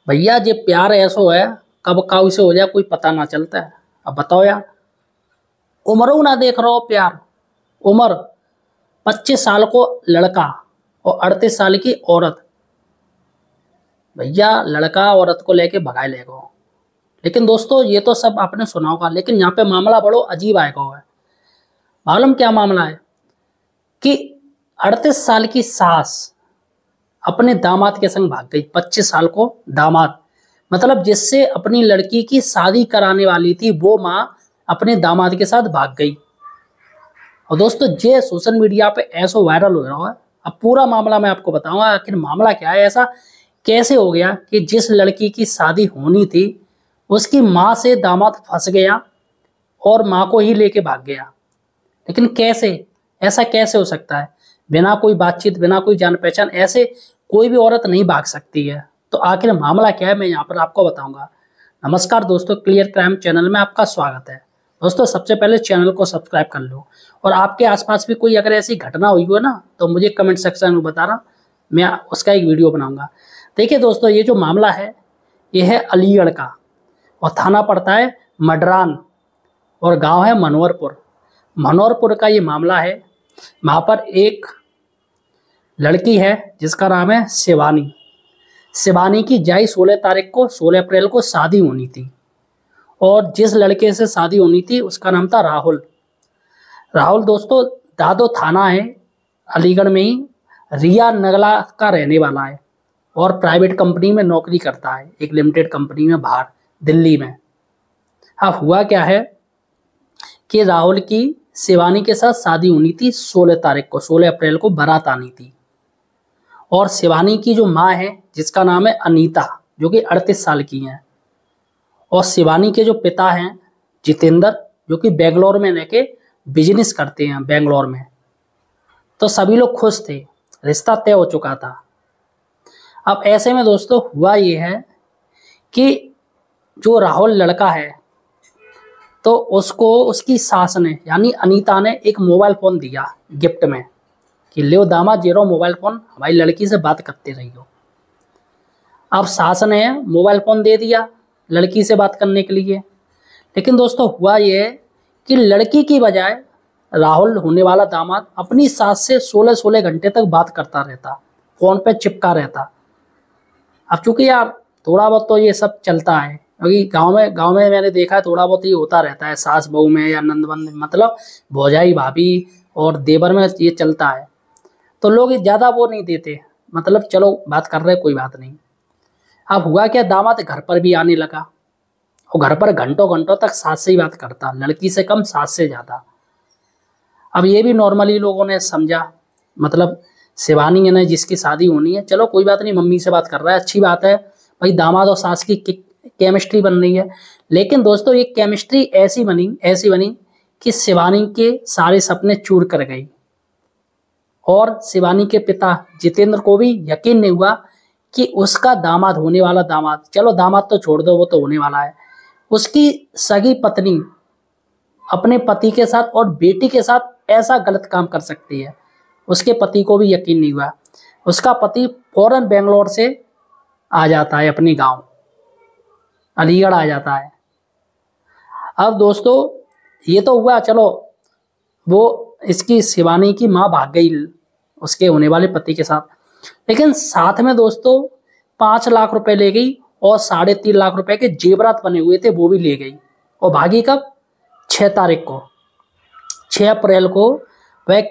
भैया जे प्यार ऐसो है, कब काऊ से हो जाए कोई पता ना चलता है। अब बताओ यार, उम्र ना देख रहे हो प्यार। उम्र 25 साल को लड़का और 38 साल की औरत। भैया लड़का औरत को लेके भगाए ले गो। लेकिन दोस्तों ये तो सब आपने सुना होगा, लेकिन यहाँ पे मामला बड़ो अजीब आएगा है। मालूम क्या मामला है कि 38 साल की सास अपने दामाद के संग भाग गई। 25 साल को दामाद, मतलब जिससे अपनी लड़की की शादी कराने वाली थी, वो माँ अपने दामाद के साथ भाग गई। और दोस्तों ये सोशल मीडिया पे ऐसा वायरल हो रहा है। अब पूरा मामला मैं आपको बताऊंगा, आखिर मामला क्या है, ऐसा कैसे हो गया कि जिस लड़की की शादी होनी थी उसकी माँ से दामाद फंस गया और माँ को ही लेके भाग गया। लेकिन कैसे, ऐसा कैसे हो सकता है? बिना कोई बातचीत, बिना कोई जान पहचान ऐसे कोई भी औरत नहीं भाग सकती है। तो आखिर मामला क्या है, मैं यहाँ पर आपको बताऊंगा। नमस्कार दोस्तों, क्लियर क्राइम चैनल में आपका स्वागत है। दोस्तों सबसे पहले चैनल को सब्सक्राइब कर लो, और आपके आसपास भी कोई अगर ऐसी घटना हुई हो ना तो मुझे कमेंट सेक्शन में बताना, मैं उसका एक वीडियो बनाऊंगा। देखिए दोस्तों, ये जो मामला है ये है अलीगढ़ का, और थाना पड़ता है मडरान, और गांव है मनोहरपुर। मनोहरपुर का ये मामला है। वहाँ पर एक लड़की है जिसका नाम है शिवानी। शिवानी की 16 अप्रैल को शादी होनी थी, और जिस लड़के से शादी होनी थी उसका नाम था राहुल। राहुल दोस्तों दादो थाना है अलीगढ़ में ही, रिया नगला का रहने वाला है, और प्राइवेट कंपनी में नौकरी करता है, एक लिमिटेड कंपनी में बाहर दिल्ली में। अब हुआ क्या है कि राहुल की शिवानी के साथ शादी होनी थी 16 अप्रैल को बारात आनी थी। और शिवानी की जो माँ है जिसका नाम है अनीता, जो कि 38 साल की हैं, और शिवानी के जो पिता हैं जितेंद्र, जो कि बेंगलोर में रह के बिजनेस करते हैं बेंगलोर में। तो सभी लोग खुश थे, रिश्ता तय हो चुका था। अब ऐसे में दोस्तों हुआ ये है कि जो राहुल लड़का है तो उसको उसकी सास ने यानी अनीता ने एक मोबाइल फ़ोन दिया गिफ्ट में कि लो दामाद, जे रो मोबाइल फ़ोन, हमारी लड़की से बात करते रही हो। अब सास ने मोबाइल फ़ोन दे दिया लड़की से बात करने के लिए। लेकिन दोस्तों हुआ ये है कि लड़की की बजाय राहुल होने वाला दामाद अपनी सास से 16 घंटे तक बात करता रहता, फ़ोन पे चिपका रहता। अब चूंकि यार थोड़ा बहुत तो ये सब चलता है, क्योंकि गांव में मैंने देखा है थोड़ा बहुत ये होता रहता है, सास बहू में या नंदबंद, मतलब भौजाई भाभी और देवर में ये चलता है। तो लोग ज़्यादा वो नहीं देते, मतलब चलो बात कर रहे कोई बात नहीं। अब हुआ क्या, दामाद घर पर भी आने लगा, और घर पर घंटों घंटों तक सास से ही बात करता, लड़की से कम सास से ज़्यादा। अब ये भी नॉर्मली लोगों ने समझा, मतलब शिवानी ने जिसकी शादी होनी है, चलो कोई बात नहीं, मम्मी से बात कर रहा है, अच्छी बात है भाई, दामाद और सास की केमिस्ट्री बन रही है। लेकिन दोस्तों ये केमिस्ट्री ऐसी बनी कि शिवानी के सारे सपने चूर कर गई, और शिवानी के पिता जितेंद्र को भी यकीन नहीं हुआ कि उसका दामाद होने वाला दामाद, चलो दामाद तो छोड़ दो, वो तो होने वाला है, उसकी सगी पत्नी अपने पति के साथ और बेटी के साथ ऐसा गलत काम कर सकती है। उसके पति को भी यकीन नहीं हुआ। उसका पति फौरन बेंगलोर से आ जाता है, अपने गांव अलीगढ़ आ जाता है। अब दोस्तों ये तो हुआ, चलो वो इसकी शिवानी की माँ भाग गई उसके होने वाले पति के साथ, लेकिन साथ में दोस्तों 5 लाख रुपए ले गई, और 3.5 लाख रुपए के जेवरात बने हुए थे वो भी ले गई। और भागी कब? 6 तारीख को, 6 अप्रैल को वह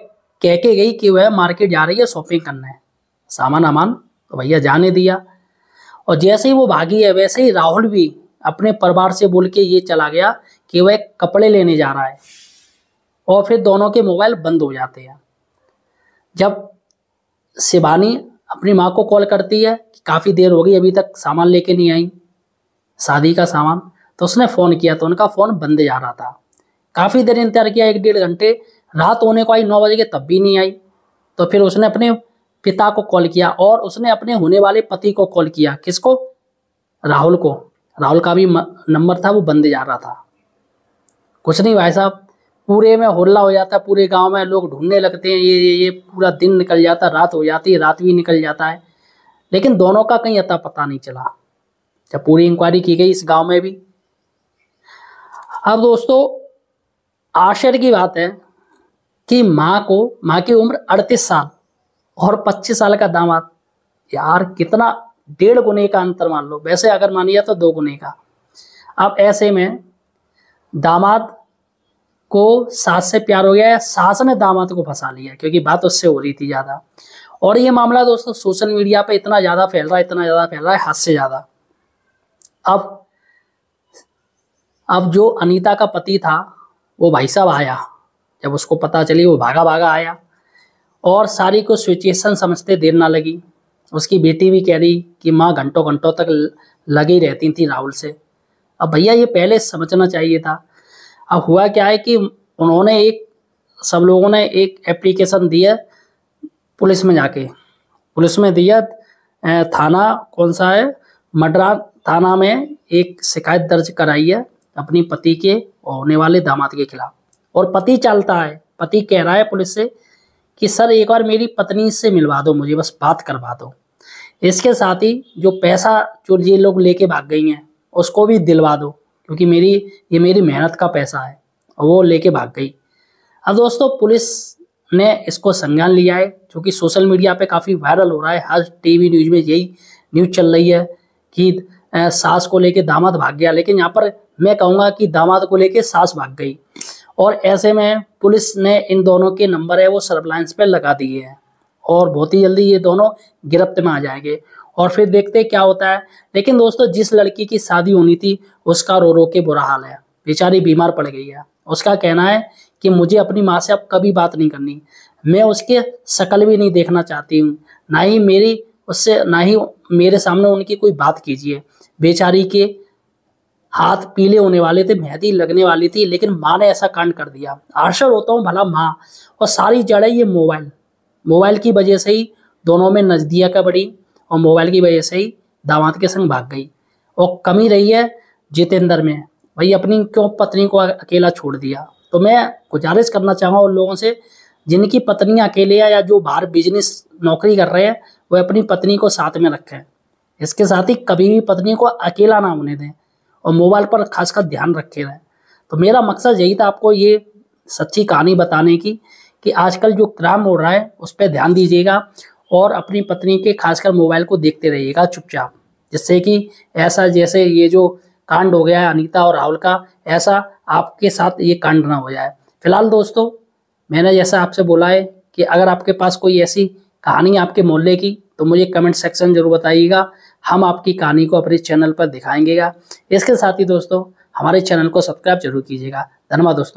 कह के गई कि वह मार्केट जा रही है शॉपिंग करने, सामान तो भैया जाने दिया। और जैसे ही वो भागी है वैसे ही राहुल भी अपने परिवार से बोल के ये चला गया कि वह कपड़े लेने जा रहा है, और फिर दोनों के मोबाइल बंद हो जाते हैं। जब शिवानी अपनी माँ को कॉल करती है कि काफ़ी देर हो गई अभी तक सामान लेके नहीं आई, शादी का सामान, तो उसने फ़ोन किया तो उनका फ़ोन बंद जा रहा था। काफ़ी देर इंतजार किया, 1-1.5 घंटे, रात होने को आई 9 बजे के, तब भी नहीं आई। तो फिर उसने अपने पिता को कॉल किया, और उसने अपने होने वाले पति को कॉल किया। किसको? राहुल को। राहुल का भी नंबर था, वो बंद जा रहा था। कुछ नहीं भाई साहब, पूरे में हल्ला हो जाता, पूरे गांव में लोग ढूंढने लगते हैं, ये पूरा दिन निकल जाता, रात हो जाती है, रात भी निकल जाता है, लेकिन दोनों का कहीं अता पता नहीं चला। जब पूरी इंक्वायरी की गई इस गांव में भी। अब दोस्तों आश्चर्य की बात है कि माँ की उम्र 38 साल और 25 साल का दामाद, यार कितना 1.5 गुने का अंतर मान लो, वैसे अगर मानिए तो 2 गुने का। अब ऐसे में दामाद को सास से प्यार हो गया है, सास ने दामाद को फंसा लिया क्योंकि बात उससे हो रही थी ज्यादा। और ये मामला दोस्तों सोशल मीडिया पे इतना ज्यादा फैल रहा है हद से ज्यादा। अब जो अनीता का पति था वो भाई साहब आया, जब उसको पता चली वो भागा भागा आया और सारी को सिचुएशन समझते देर ना लगी। उसकी बेटी भी कह रही कि माँ घंटों घंटों तक लगी रहती थी राहुल से। अब भैया ये पहले समझना चाहिए था। अब हुआ क्या है कि सब लोगों ने एक एप्लीकेशन दिया पुलिस में जाके, पुलिस में दिया थाना कौन सा है, मडरा थाना में एक शिकायत दर्ज कराई है अपनी पति के होने वाले दामाद के खिलाफ। और पति पति कह रहा है पुलिस से कि सर एक बार मेरी पत्नी से मिलवा दो, मुझे बस बात करवा दो। इसके साथ ही जो पैसा जो ये लोग लेके भाग गई हैं उसको भी दिलवा दो, क्योंकि ये मेरी मेहनत का पैसा है, और वो लेके भाग गई। अब दोस्तों पुलिस ने इसको संज्ञान लिया है, जो कि सोशल मीडिया पे काफ़ी वायरल हो रहा है। हर टीवी न्यूज़ में यही न्यूज़ चल रही है कि सास को लेके दामाद भाग गया, लेकिन यहाँ पर मैं कहूँगा कि दामाद को लेके सास भाग गई। और ऐसे में पुलिस ने इन दोनों के नंबर है वो सर्विलांस पे लगा दिए हैं और बहुत ही जल्दी ये दोनों गिरफ्त में आ जाएंगे और फिर देखते क्या होता है। लेकिन दोस्तों जिस लड़की की शादी होनी थी उसका रो रो के बुरा हाल है, बेचारी बीमार पड़ गई है। उसका कहना है कि मुझे अपनी माँ से अब कभी बात नहीं करनी, मैं उसके शक्ल भी नहीं देखना चाहती हूँ, ना ही मेरे सामने उनकी कोई बात कीजिए। बेचारी के हाथ पीले होने वाले थे, मेहंदी लगने वाली थी, लेकिन माँ ने ऐसा कांड कर दिया। आश्चर्य होता हूँ भला माँ, और सारी जड़ है ये मोबाइल की वजह से ही दोनों में नजदीक बढ़ी और मोबाइल की वजह से ही दामाद के संग भाग गई। और कमी रही है जितेंद्र में, भाई अपनी क्यों पत्नी को अकेला छोड़ दिया। तो मैं गुजारिश करना चाहूँगा उन लोगों से जिनकी पत्नियां अकेले है या जो बाहर बिजनेस नौकरी कर रहे हैं, वह अपनी पत्नी को साथ में रखें। इसके साथ ही कभी भी पत्नी को अकेला ना होने दें और मोबाइल पर खासकर ध्यान रखे रहें। तो मेरा मकसद यही था आपको ये सच्ची कहानी बताने की कि आजकल जो क्राइम हो रहा है उस पर ध्यान दीजिएगा और अपनी पत्नी के खासकर मोबाइल को देखते रहिएगा चुपचाप, जिससे कि ऐसा जैसे ये जो कांड हो गया है अनीता और राहुल का, ऐसा आपके साथ ये कांड ना हो जाए। फिलहाल दोस्तों मैंने जैसा आपसे बोला है कि अगर आपके पास कोई ऐसी कहानी आपके मोहल्ले की तो मुझे कमेंट सेक्शन जरूर बताइएगा, हम आपकी कहानी को अपने चैनल पर दिखाएंगेगा। इसके साथ ही दोस्तों हमारे चैनल को सब्सक्राइब जरूर कीजिएगा। धन्यवाद दोस्तों।